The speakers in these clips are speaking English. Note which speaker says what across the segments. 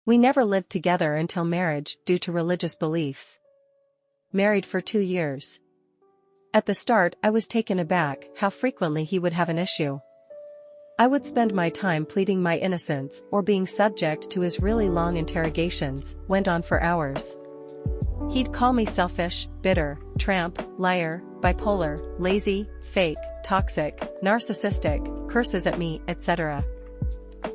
Speaker 1: We never lived together until marriage due to religious beliefs. Married for 2 years. At the start I was taken aback how frequently he would have an issue. I would spend my time pleading my innocence or being subject to his really long interrogations, went on for hours. He'd call me selfish, bitter, tramp, liar, bipolar, lazy, fake, toxic, narcissistic, curses at me, etc.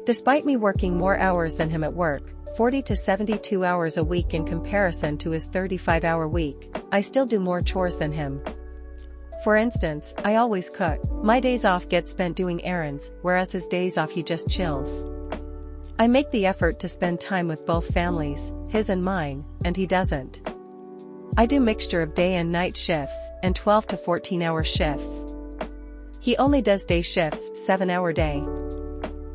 Speaker 1: Despite me working more hours than him at work, 40 to 72 hours a week in comparison to his 35-hour week, I still do more chores than him. For instance, I always cook. My days off get spent doing errands, whereas his days off he just chills. I make the effort to spend time with both families, his and mine, and he doesn't. I do mixture of day and night shifts, and 12 to 14-hour shifts. He only does day shifts, 7-hour day.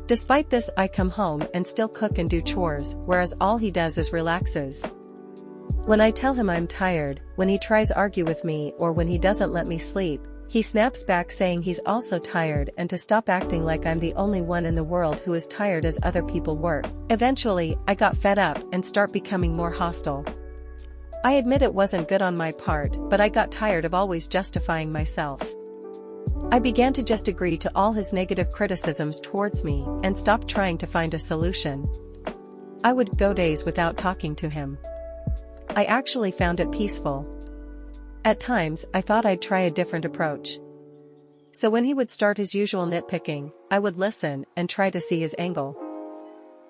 Speaker 1: Despite this, I come home and still cook and do chores, whereas all he does is relaxes. When I tell him I'm tired, when he tries to argue with me or when he doesn't let me sleep, he snaps back saying he's also tired and to stop acting like I'm the only one in the world who is tired as other people work. Eventually, I got fed up and start becoming more hostile. I admit it wasn't good on my part, but I got tired of always justifying myself. I began to just agree to all his negative criticisms towards me and stopped trying to find a solution. I would go days without talking to him. I actually found it peaceful. At times, I thought I'd try a different approach. So when he would start his usual nitpicking, I would listen and try to see his angle.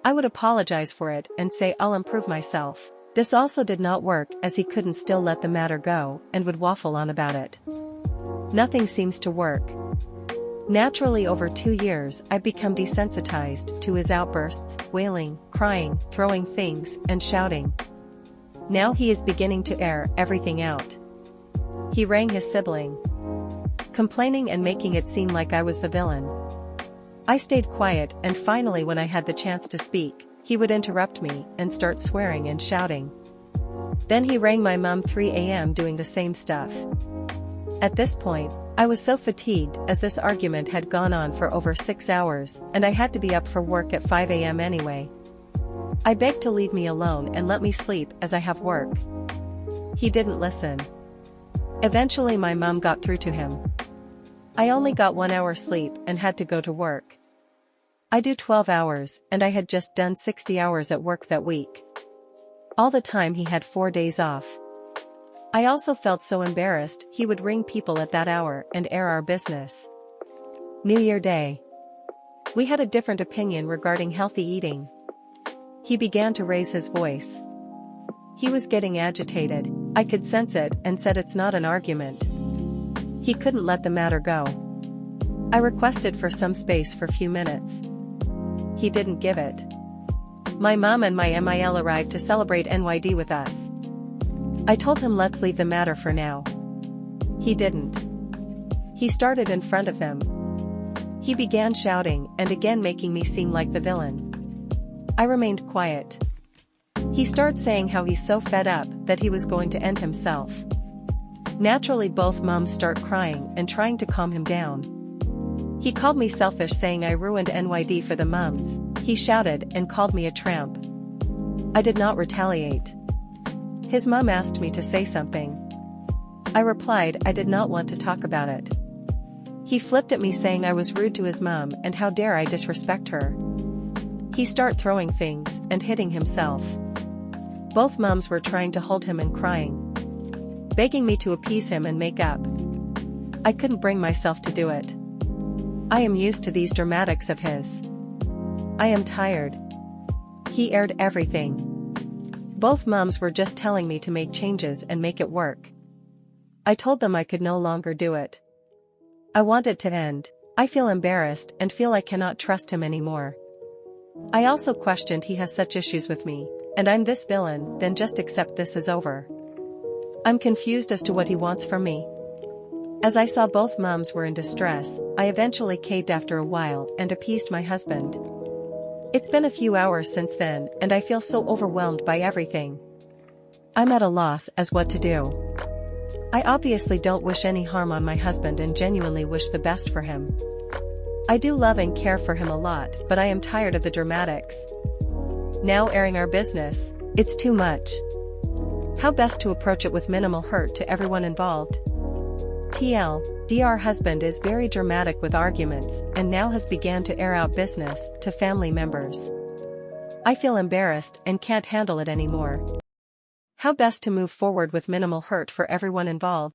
Speaker 1: I would apologize for it and say I'll improve myself. This also did not work as he couldn't still let the matter go and would waffle on about it. Nothing seems to work. Naturally, over 2 years, I've become desensitized to his outbursts, wailing, crying, throwing things, and shouting. Now he is beginning to air everything out. He rang his sibling, complaining and making it seem like I was the villain. I stayed quiet, and finally when I had the chance to speak, he would interrupt me and start swearing and shouting. Then he rang my mom 3 a.m. doing the same stuff. At this point, I was so fatigued as this argument had gone on for over 6 hours, and I had to be up for work at 5 a.m. anyway. I begged to leave me alone and let me sleep as I have work. He didn't listen. Eventually my mom got through to him. I only got 1 hour sleep and had to go to work. I do 12 hours, and I had just done 60 hours at work that week. All the time he had 4 days off. I also felt so embarrassed he would ring people at that hour and air our business. New Year Day. We had a different opinion regarding healthy eating. He began to raise his voice. He was getting agitated. I could sense it and said it's not an argument. He couldn't let the matter go. I requested for some space for a few minutes. He didn't give it. My mom and my MIL arrived to celebrate NYD with us. I told him let's leave the matter for now. He didn't. He started in front of them. He began shouting and again making me seem like the villain. I remained quiet. He started saying how he's so fed up that he was going to end himself. Naturally both moms start crying and trying to calm him down. He called me selfish saying I ruined NYD for the moms. He shouted and called me a tramp. I did not retaliate. His mom asked me to say something. I replied I did not want to talk about it. He flipped at me saying I was rude to his mom and how dare I disrespect her. He started throwing things and hitting himself. Both moms were trying to hold him and crying, begging me to appease him and make up. I couldn't bring myself to do it. I am used to these dramatics of his. I am tired. He aired everything. Both moms were just telling me to make changes and make it work. I told them I could no longer do it. I want it to end. I feel embarrassed and feel I cannot trust him anymore. I also questioned he has such issues with me, and I'm this villain, then just accept this is over. I'm confused as to what he wants from me. As I saw both moms were in distress, I eventually caved after a while and appeased my husband. It's been a few hours since then and I feel so overwhelmed by everything. I'm at a loss as what to do. I obviously don't wish any harm on my husband and genuinely wish the best for him. I do love and care for him a lot, but I am tired of the dramatics. Now airing our business, it's too much. How best to approach it with minimal hurt to everyone involved? TL, husband is very dramatic with arguments and now has began to air out business to family members. I feel embarrassed and can't handle it anymore. How best to move forward with minimal hurt for everyone involved?